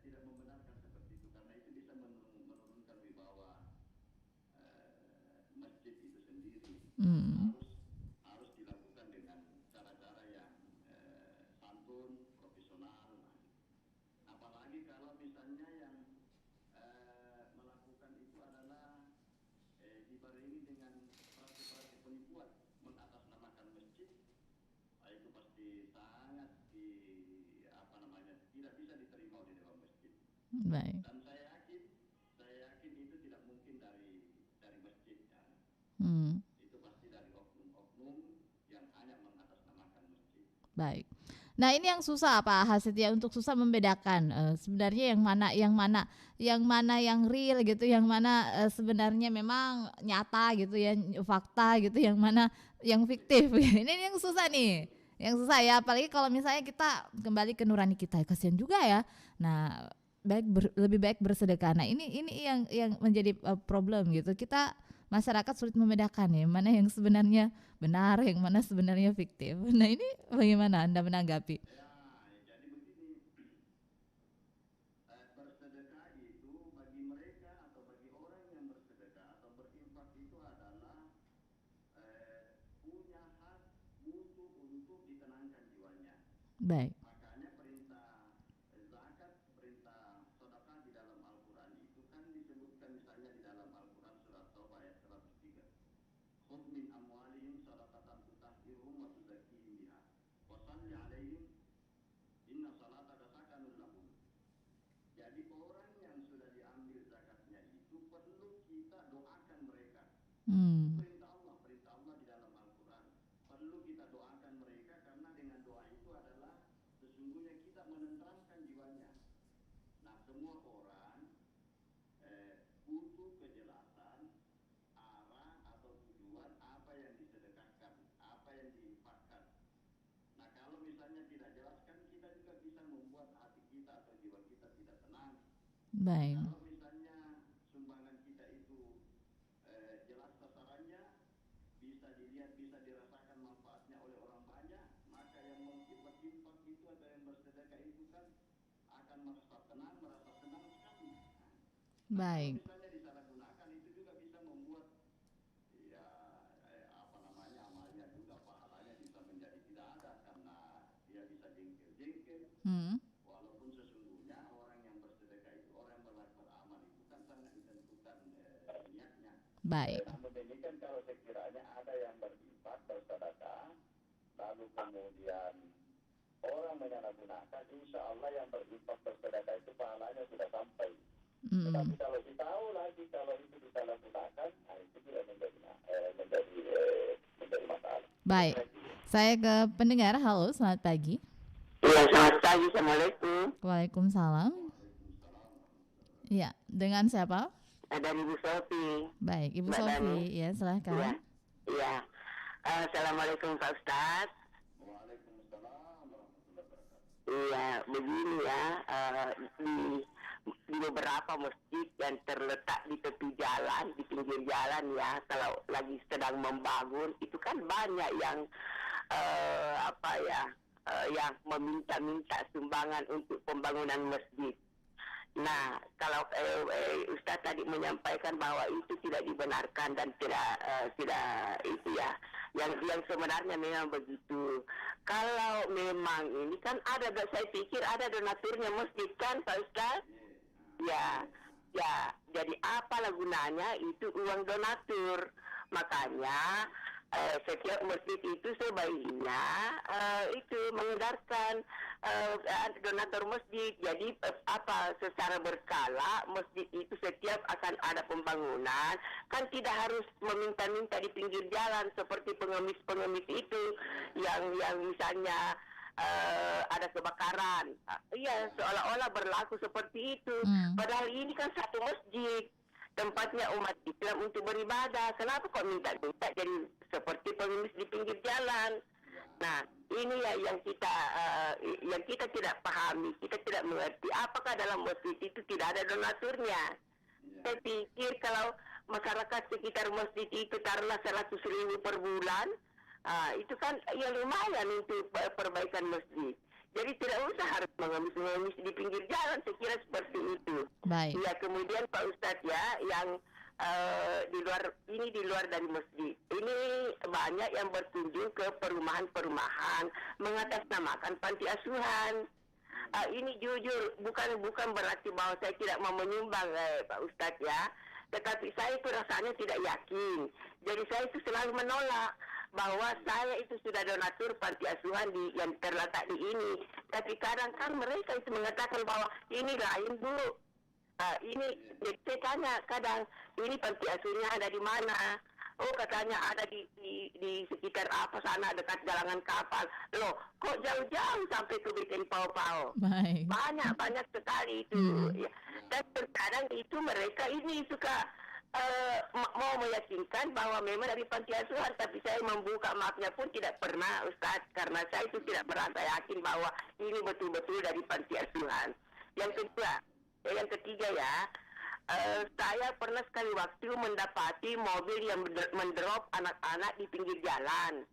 membenarkan seperti itu, karena itu bisa menurunkan wibawa masjid itu sendiri. Harus dilakukan dengan cara-cara yang santun, profesional. Apalagi kalau misalnya yang melakukan itu adalah dibarengi dengan praktik-praktik penipuan, mengatasnamakan masjid, itu pasti sangat tidak bisa diterima oleh Dewan Masjid. Baik. Dan saya yakin itu tidak mungkin dari masjid ya. Itu pasti dari oknum-oknum yang hanya mengatasnamakan masjid. Baik. Nah, ini yang susah Pak Hasid ya, untuk susah membedakan sebenarnya yang mana yang real gitu, yang mana sebenarnya memang nyata gitu ya, fakta gitu, yang mana yang fiktif. Ini yang susah nih. Yang susah ya, apalagi kalau misalnya kita kembali ke nurani kita, kasihan juga ya. Nah, lebih baik bersedekah. Nah, ini yang menjadi problem gitu. Kita masyarakat sulit membedakan ya, mana yang sebenarnya benar, yang mana sebenarnya fiktif. Nah, ini bagaimana Anda menanggapi? Jadi begini, bersedekah itu bagi mereka atau bagi orang yang bersedekah atau berinfak itu adalah punya hak butuh untuk ditenangkan jiwanya. Baik. Makanya perintah zakat, perintah sedekah di dalam Al-Quran itu kan disebutkan misalnya di dalam Al-Quran surat Taubah ayat 103. Khudh min amwalihim sadaqatan tutahhiruhum wa tuzakkihim biha wa shalli 'alaihim inna salataka sakanun lahum. Jadi orang yang sudah diambil zakatnya itu perlu kita doakan mereka. Perintah Allah di dalam Al-Quran. Perlu kita doakan mereka, karena dengan doa itu adalah sesungguhnya kita menenteramkan jiwanya. Nah, semua orang butuh kejelasan arah atau tujuan apa yang disedekahkan, apa yang diinfakkan. Nah, kalau misalnya tidak jelas, kan kita juga bisa membuat hati kita atau jiwa kita tidak tenang. Baik. Kalau misalnya sumbangan kita itu jelas sasarannya, bisa dilihat, bisa dirasakan manfaatnya oleh orang banyak, maka yang berinfak itu atau yang bersedekah itu kan akan merasa tenang, merasa senang sekali. Baik. Kalau misalnya disalahgunakan, itu juga bisa membuat amalnya juga, pahalanya bisa menjadi tidak ada, karena dia bisa jengkel-jengkel. Walaupun sesungguhnya orang yang bersedekah itu, orang yang beramal itu kan sangat ditentukan niatnya. Baik. Namun demikian, kalau sekiranya ada yang berinfak, bersedekah, lalu kemudian orang menyalahgunakan, insya Allah yang berinfak bersedekah itu pahalanya sudah sampai. Tetapi kalau ditahu lagi kalau itu disalahgunakan, nah itu tidak menjadi masalah. Baik. Saya ke pendengar. Halo, selamat pagi. Iya, selamat pagi. Assalamualaikum. Waalaikumsalam. Iya, dengan siapa? Dari Ibu Sofi. Baik, Ibu Sofi, ya silahkan. Iya. Assalamualaikum Pak Ustadz. Waalaikumsalam warahmatullahi wabarakatuh. Iya, begini ya, di beberapa masjid yang terletak di tepi jalan, di pinggir jalan ya, kalau lagi sedang membangun, itu kan banyak yang yang meminta-minta sumbangan untuk pembangunan masjid. Nah, kalau Ustaz tadi menyampaikan bahwa itu tidak dibenarkan dan tidak itu ya, yang sebenarnya memang begitu. Kalau memang ini kan ada, saya pikir ada donaturnya masjid kan, Pak Ustaz? Ya, ya. Jadi apalah gunanya itu uang donatur? Makanya setiap masjid itu sebaiknya itu menganggarkan donatur masjid. Jadi secara berkala masjid itu setiap akan ada pembangunan, kan tidak harus meminta-minta di pinggir jalan seperti pengemis-pengemis itu yang misalnya ada kebakaran. Iya, seolah-olah berlaku seperti itu. Padahal ini kan satu masjid, tempatnya umat Islam untuk beribadah. Kenapa kok minta-minta jadi seperti pengemis di pinggir jalan? Nah, ini ya yang kita tidak pahami, kita tidak mengerti. Apakah dalam masjid itu tidak ada donaturnya? Saya pikir kalau masyarakat sekitar masjid itu taruhlah 100.000 per bulan, itu kan ya lumayan untuk perbaikan masjid. Jadi tidak usah harus mengemis-ngemis di pinggir jalan, saya kira seperti itu. Baik. Ya, kemudian Pak Ustadz ya, yang di luar dari masjid. Ini banyak yang berkunjung ke perumahan-perumahan, mengatasnamakan panti asuhan. Ini jujur bukan berarti bahwa saya tidak mau menyumbang Pak Ustadz ya, tetapi saya itu rasanya tidak yakin. Jadi saya itu selalu menolak bahwa saya itu sudah donatur panti asuhan yang terletak di ini. Tapi kadang kan mereka itu mengatakan bahwa ini lain Bu. Ini saya tanya kadang, ini panti asuhannya ada di mana? Oh, katanya ada di sekitar apa sana dekat galangan kapal. Loh, kok jauh-jauh sampai ke bikin Pau-Pau? Banyak sekali itu. Ya. Dan terkadang itu mereka ini suka mau meyakinkan bahwa memang dari panti asuhan, tapi saya membuka mapnya pun tidak pernah, Ustaz, karena saya itu tidak merasa yakin bahwa ini betul-betul dari panti asuhan. Yang ketiga ya, saya pernah sekali waktu mendapati mobil yang mendrop anak-anak di pinggir jalan.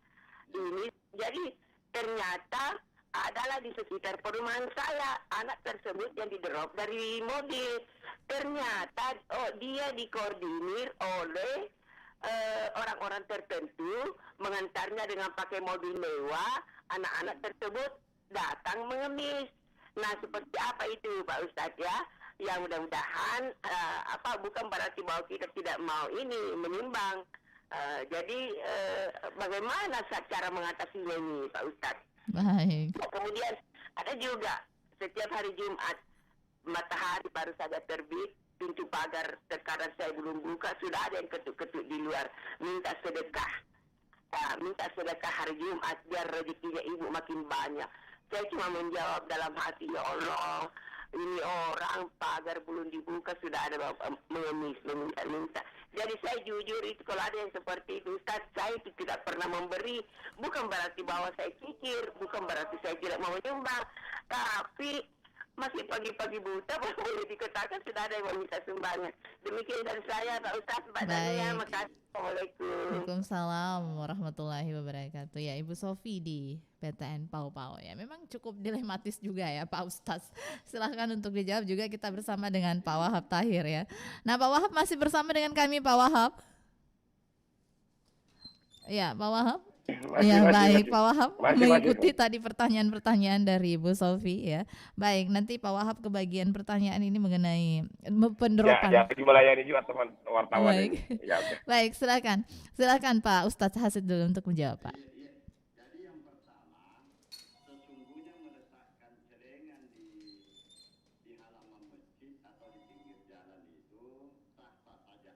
Ini jadi ternyata adalah di sekitar perumahan saya, anak tersebut yang didrop dari mobil. Ternyata dia dikoordinir oleh orang-orang tertentu, mengantarnya dengan pakai mobil mewah. Anak-anak tersebut datang mengemis. Nah, seperti apa itu Pak Ustadz ya? Ya mudah-mudahan bukan berarti bahwa kita tidak mau ini menyumbang. Jadi bagaimana cara mengatasinya ini Pak Ustadz? Baik. Kemudian ada juga setiap hari Jumat matahari baru saja terbit, pintu pagar terkadang saya belum buka, sudah ada yang ketuk-ketuk di luar minta sedekah. Minta sedekah hari Jumat biar rezekinya ibu makin banyak. Saya cuma menjawab dalam hati, ya Allah, ini orang pagar belum dibuka sudah ada mengemis, meminta-minta. Jadi saya jujur itu kalau ada yang seperti itu, Ustaz, saya itu tidak pernah memberi. Bukan berarti bahwa saya kikir, bukan berarti saya tidak mau menyumbang. Tapi masih pagi-pagi buta, boleh dikatakan sudah ada yang meminta sumbangan. Demikian dari saya, Pak Ustaz, Mbak Dania, makasih. Assalamualaikum. Waalaikumsalam warahmatullahi wabarakatuh. Ya, Ibu Sofi di PTN Pau-Pau ya. Memang cukup dilematis juga ya Pak Ustaz. Silahkan untuk dijawab juga, kita bersama dengan Pak Wahab Tahir ya. Nah, Pak Wahab masih bersama dengan kami, Pak Wahab. Ya, Pak Wahab. Baik, Pak Wahab mengikuti tadi pertanyaan-pertanyaan dari Ibu Sofi ya. Baik, nanti Pak Wahab kebagian pertanyaan ini mengenai pendropan. Ya, melayani juga teman wartawan ini. Ya, okay. Baik, silakan Pak Ustadz Hasid dulu untuk menjawab Pak. Jadi yang pertama, sesungguhnya meletakkan celengan di halaman masjid atau di pinggir jalan itu sah-sah saja.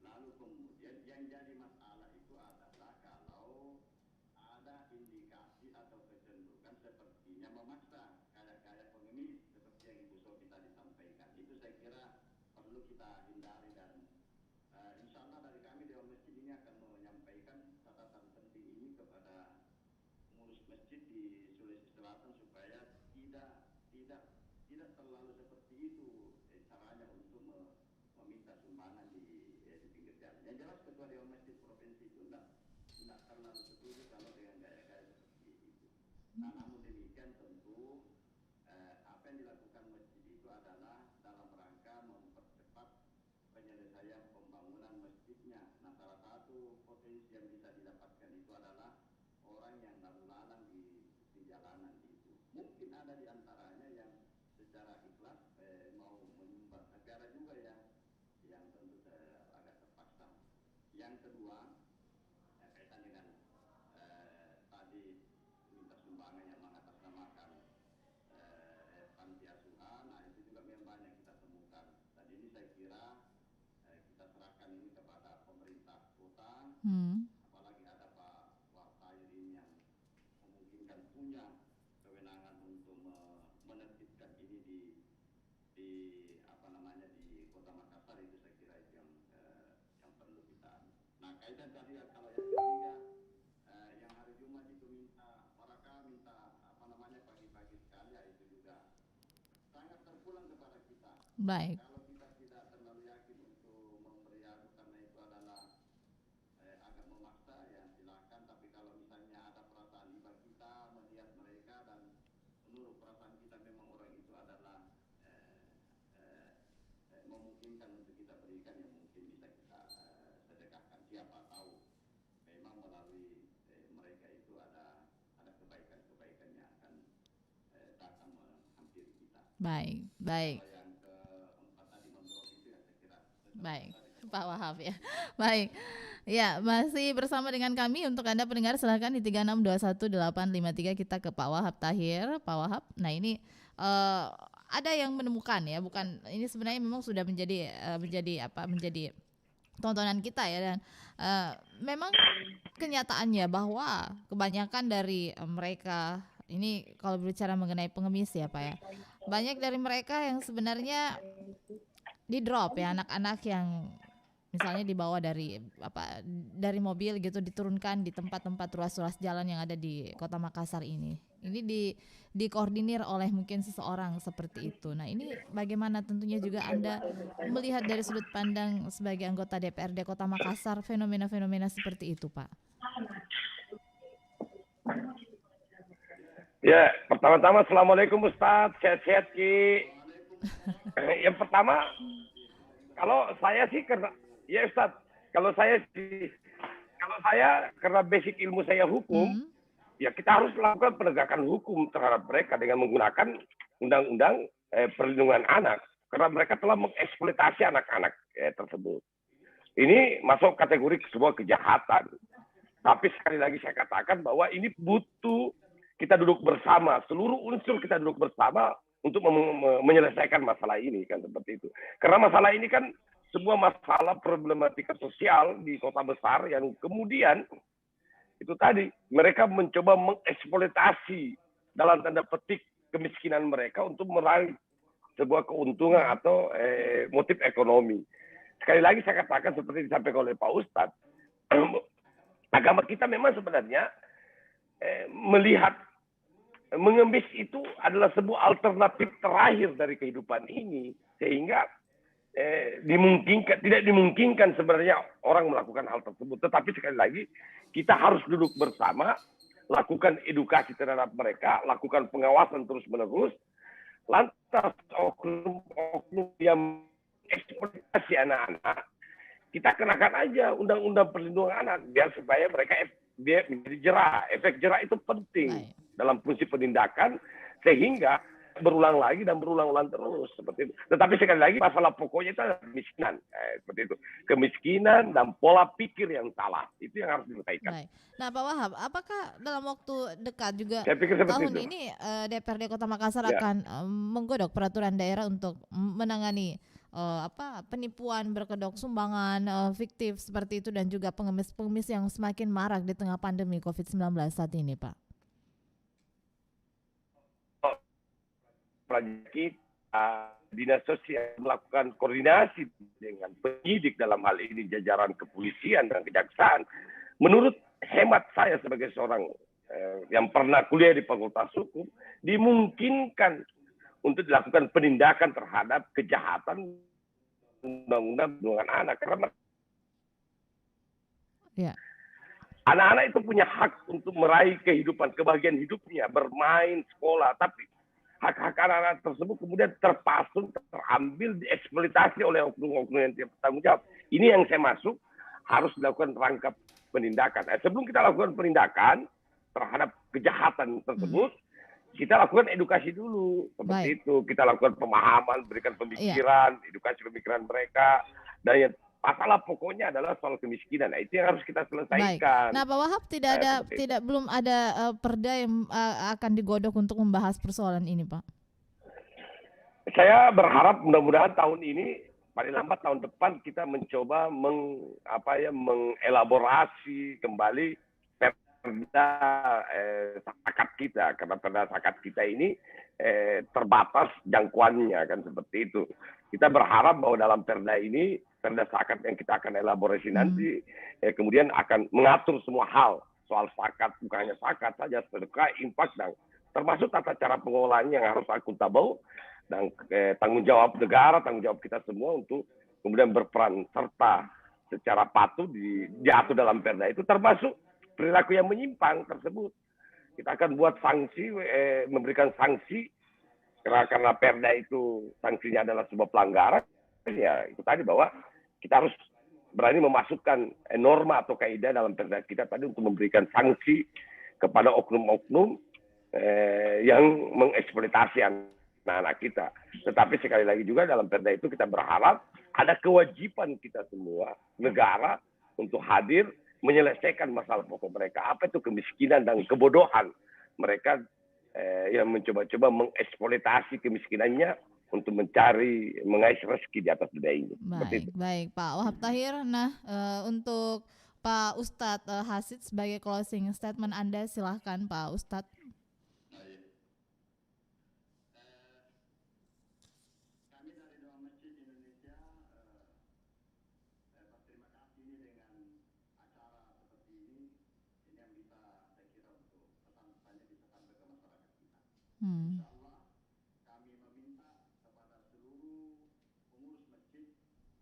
Lalu kemudian yang jadi masalah itu adalah kalau ada indikasi atau kecenderungan sepertinya memaksa, kayak pengemis seperti yang Ibu Sofi tadi sampaikan. Itu saya kira perlu kita hindari dan insya Allah dari kami Dewan Masjid ini akan menyampaikan catatan penting ini kepada pengurus masjid di Sulawesi Selatan supaya tidak terlalu seperti itu caranya untuk meminta sumbangan di pinggir jalan. Yang jelas Ketua Dewan Masjid Provinsi itu tidak terlalu setuju kalau dengan gaya-gaya seperti itu. Nah, namun demikian tentu apa yang dilakukan masjid turis yang bisa didapatkan itu adalah orang yang lalu-lalang di jalanan itu. Mungkin ada di antaranya yang secara ikhlas mau menyumbang negara juga ya, yang tentu agak terpaksa. Yang kedua, kaitan dengan tadi minta sumbangan yang mengatasnamakan panti asuhan, nah itu juga memang banyak kita temukan. Dan ini saya kira kita serahkan ini kepada pemerintah kota, apalagi ada Pak Wartair ini yang memungkinkan punya kewenangan untuk menertibkan ini di apa namanya di Kota Makassar, itu saya kira itu yang perlu kita. Nah, kaitan tadi kalau yang ketiga yang hari Jumat itu minta apa namanya pagi-pagi sekali, ya itu juga sangat terpulang kepada kita. Baik. Kalau kita tidak terlalu yakin untuk memberi aku karena itu adalah agak memaksa, ya silakan. Tapi kalau misalnya ada perasaan iba kita melihat mereka dan menurut perasaan kita memang orang itu adalah memungkinkan untuk kita berikan, ya mungkin bisa kita sedekahkan. Siapa tahu memang melalui mereka itu ada kebaikan-kebaikan yang akan datang menghampiri kita. Baik. Kalau yang keempat tadi mendorong itu, ya saya kira baik, Pak Wahab ya. Baik. Ya, masih bersama dengan kami. Untuk Anda pendengar silakan di 3621853 kita ke Pak Wahab Tahir. Pak Wahab, nah ini ada yang menemukan ya, bukan ini sebenarnya memang sudah menjadi tontonan kita ya, dan memang kenyataannya bahwa kebanyakan dari mereka ini kalau berbicara mengenai pengemis ya Pak ya, banyak dari mereka yang sebenarnya di drop ya, anak-anak yang misalnya dibawa dari mobil gitu, diturunkan di tempat-tempat ruas-ruas jalan yang ada di Kota Makassar ini. Ini dikoordinir oleh mungkin seseorang seperti itu. Nah, ini bagaimana tentunya juga Anda melihat dari sudut pandang sebagai anggota DPRD Kota Makassar fenomena-fenomena seperti itu, Pak? Ya, pertama-tama Assalamualaikum Ustaz, sehat-sehat Ki. Yang pertama, kalau saya sih karena ya Ustaz, kalau saya karena basic ilmu saya hukum, ya kita harus melakukan penegakan hukum terhadap mereka dengan menggunakan undang-undang perlindungan anak, karena mereka telah mengeksploitasi anak-anak tersebut. Ini masuk kategori sebuah kejahatan. Tapi sekali lagi saya katakan bahwa ini butuh kita duduk bersama, seluruh unsur kita duduk bersama untuk menyelesaikan masalah ini, kan seperti itu. Karena masalah ini kan sebuah masalah problematika sosial di kota besar yang kemudian itu tadi mereka mencoba mengeksploitasi dalam tanda petik kemiskinan mereka untuk meraih sebuah keuntungan atau motif ekonomi. Sekali lagi saya katakan seperti disampaikan oleh Pak Ustadz, agama kita memang sebenarnya melihat mengemis itu adalah sebuah alternatif terakhir dari kehidupan ini, sehingga tidak dimungkinkan sebenarnya orang melakukan hal tersebut. Tetapi sekali lagi kita harus duduk bersama, lakukan edukasi terhadap mereka, lakukan pengawasan terus-menerus. Lantas oknum yang eksploitasi anak-anak, kita kenakan aja undang-undang perlindungan anak biar supaya mereka dia menjadi jerah. Efek jerah itu penting dalam fungsi penindakan sehingga berulang lagi dan berulang-ulang terus seperti itu. Tetapi sekali lagi masalah pokoknya itu adalah kemiskinan, seperti itu. Kemiskinan dan pola pikir yang salah itu yang harus diselesaikan. Baik. Nah, Pak Wahab, apakah dalam waktu dekat juga tahun ini DPRD Kota Makassar akan menggodok peraturan daerah untuk menangani penipuan berkedok sumbangan fiktif seperti itu dan juga pengemis-pengemis yang semakin marak di tengah pandemi COVID-19 saat ini, Pak? Kita Dinas Sosial melakukan koordinasi dengan penyidik dalam hal ini jajaran kepolisian dan kejaksaan. Menurut hemat saya sebagai seorang yang pernah kuliah di Fakultas Hukum, dimungkinkan untuk dilakukan penindakan terhadap kejahatan undang-undang perlindungan anak. Karena anak-anak itu punya hak untuk meraih kehidupan, kebahagiaan hidupnya, bermain, sekolah, tapi hak-hak anak-anak tersebut kemudian terpasung, terambil, dieksploitasi oleh oknum-oknum yang tidak bertanggung jawab. Ini yang saya masuk harus dilakukan rangkap penindakan. Sebelum kita lakukan penindakan terhadap kejahatan tersebut, kita lakukan edukasi dulu. Seperti itu. Kita lakukan pemahaman, berikan pemikiran, edukasi pemikiran mereka. Dan yang masalah pokoknya adalah soal kemiskinan. Nah, itu yang harus kita selesaikan. Nah, Pak Wahab belum ada perda yang akan digodok untuk membahas persoalan ini, Pak. Saya berharap mudah-mudahan tahun ini, paling lambat tahun depan kita mencoba mengelaborasi kembali perda zakat kita, karena perda zakat kita ini terbatas jangkauannya kan seperti itu. Kita berharap bahwa dalam perda ini, perda zakat yang kita akan elaborasi nanti, kemudian akan mengatur semua hal soal zakat, bukan hanya zakat saja, sedekah, infak, dan termasuk tata cara pengolahannya yang harus akuntabel, dan tanggung jawab negara, tanggung jawab kita semua untuk kemudian berperan serta secara patuh diatur dalam perda itu, termasuk perilaku yang menyimpang tersebut. Kita akan buat sanksi, memberikan sanksi, karena perda itu sanksinya adalah sebuah pelanggaran, ya itu tadi bahwa kita harus berani memasukkan norma atau kaidah dalam perda kita tadi untuk memberikan sanksi kepada oknum-oknum yang mengeksploitasi anak-anak kita. Tetapi sekali lagi juga dalam perda itu kita berharap ada kewajiban kita semua, negara, untuk hadir menyelesaikan masalah pokok mereka. Apa itu kemiskinan dan kebodohan mereka yang mencoba-coba mengeksploitasi kemiskinannya untuk mengais rezeki di atas dunia ini. Baik, Pak Wahab Tahir. Nah, untuk Pak Ustadz Hasid sebagai closing statement Anda, silahkan Pak Ustadz. Kami meminta kepada seluruh pengurus masjid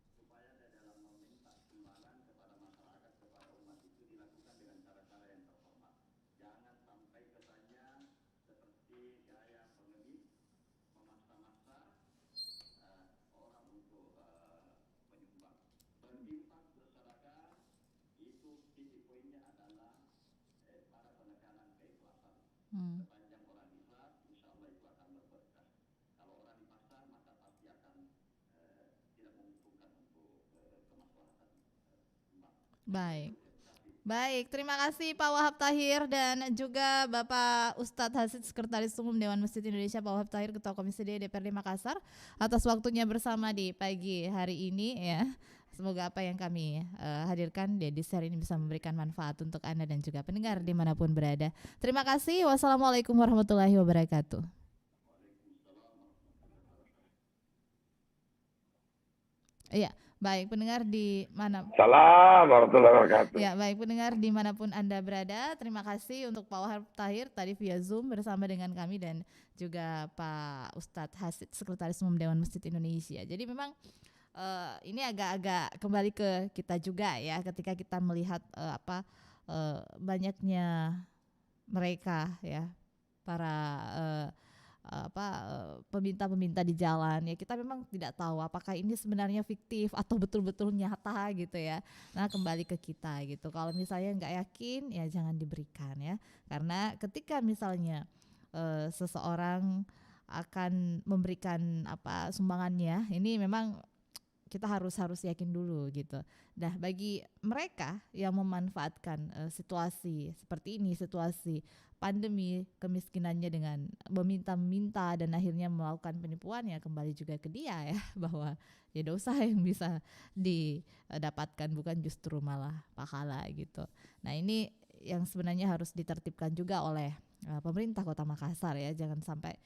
supaya dalam meminta sumbangan kepada masyarakat, kepada umat itu dilakukan dengan cara-cara yang terhormat. Jangan sampai kesannya seperti gaya pengemis memaksa-maksa orang untuk menyumbang. Berinfak bersedekah itu titik poinnya adalah pada penekanan keikhlasan. Sepanjang orang ikhlas, insya Allah itu akan berberkah. Kalau orang dipaksa, maka pasti akan tidak menguntungkan untuk kemaslahatan umat. Baik, terima kasih Pak Wahab Tahir dan juga Bapak Ustadz Hasid, Sekretaris Umum Dewan Masjid Indonesia, Pak Wahab Tahir, Ketua Komisi D DPRD Makassar, atas waktunya bersama di pagi hari ini ya. Semoga apa yang kami hadirkan di hari ini bisa memberikan manfaat untuk Anda dan juga pendengar dimanapun berada. Terima kasih. Wassalamualaikum warahmatullahi wabarakatuh. Iya, baik pendengar di mana. Salam warahmatullahi wabarakatuh. Ya, baik pendengar dimanapun Anda berada. Terima kasih untuk Pak Wahab Tahir tadi via Zoom bersama dengan kami dan juga Pak Ustadz Hasid, Sekretaris Umum Dewan Masjid Indonesia. Jadi memang ini agak-agak kembali ke kita juga ya, ketika kita melihat banyaknya mereka ya, para peminta-peminta di jalan ya, kita memang tidak tahu apakah ini sebenarnya fiktif atau betul-betul nyata gitu ya. Nah, kembali ke kita gitu. Kalau misalnya nggak yakin ya jangan diberikan ya, karena ketika misalnya seseorang akan memberikan sumbangannya, ini memang kita harus yakin dulu gitu. Nah, bagi mereka yang memanfaatkan situasi seperti ini, situasi pandemi, kemiskinannya dengan meminta-minta dan akhirnya melakukan penipuan, ya kembali juga ke dia ya, bahwa ya dosa yang bisa didapatkan bukan justru malah pahala gitu. Nah, ini yang sebenarnya harus ditertibkan juga oleh pemerintah Kota Makassar ya, jangan sampai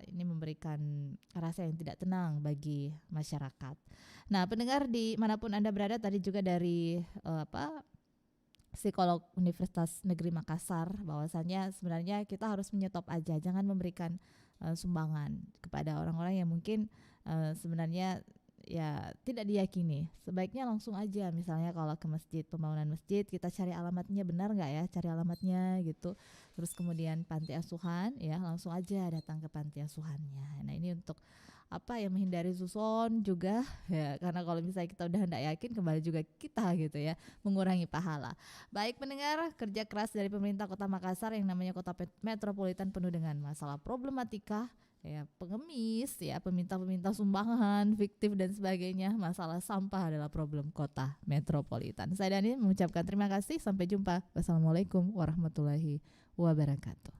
ini memberikan rasa yang tidak tenang bagi masyarakat. Nah, pendengar di manapun Anda berada, tadi juga dari psikolog Universitas Negeri Makassar, bahwasannya sebenarnya kita harus menyetop aja, jangan memberikan sumbangan kepada orang-orang yang mungkin sebenarnya ya tidak diyakini. Sebaiknya langsung aja, misalnya kalau ke masjid, pembangunan masjid, kita cari alamatnya benar nggak ya, cari alamatnya gitu. Terus kemudian panti asuhan ya, langsung aja datang ke panti asuhannya. Nah, ini untuk menghindari suson juga ya, karena kalau misalnya kita udah hendak yakin kembali juga kita gitu ya, mengurangi pahala. Baik pendengar, kerja keras dari pemerintah Kota Makassar yang namanya kota metropolitan penuh dengan masalah problematika ya, pengemis ya, peminta sumbangan fiktif dan sebagainya. Masalah sampah adalah problem kota metropolitan. Saya Dani mengucapkan terima kasih, sampai jumpa. Wassalamualaikum warahmatullahi wabarakatuh.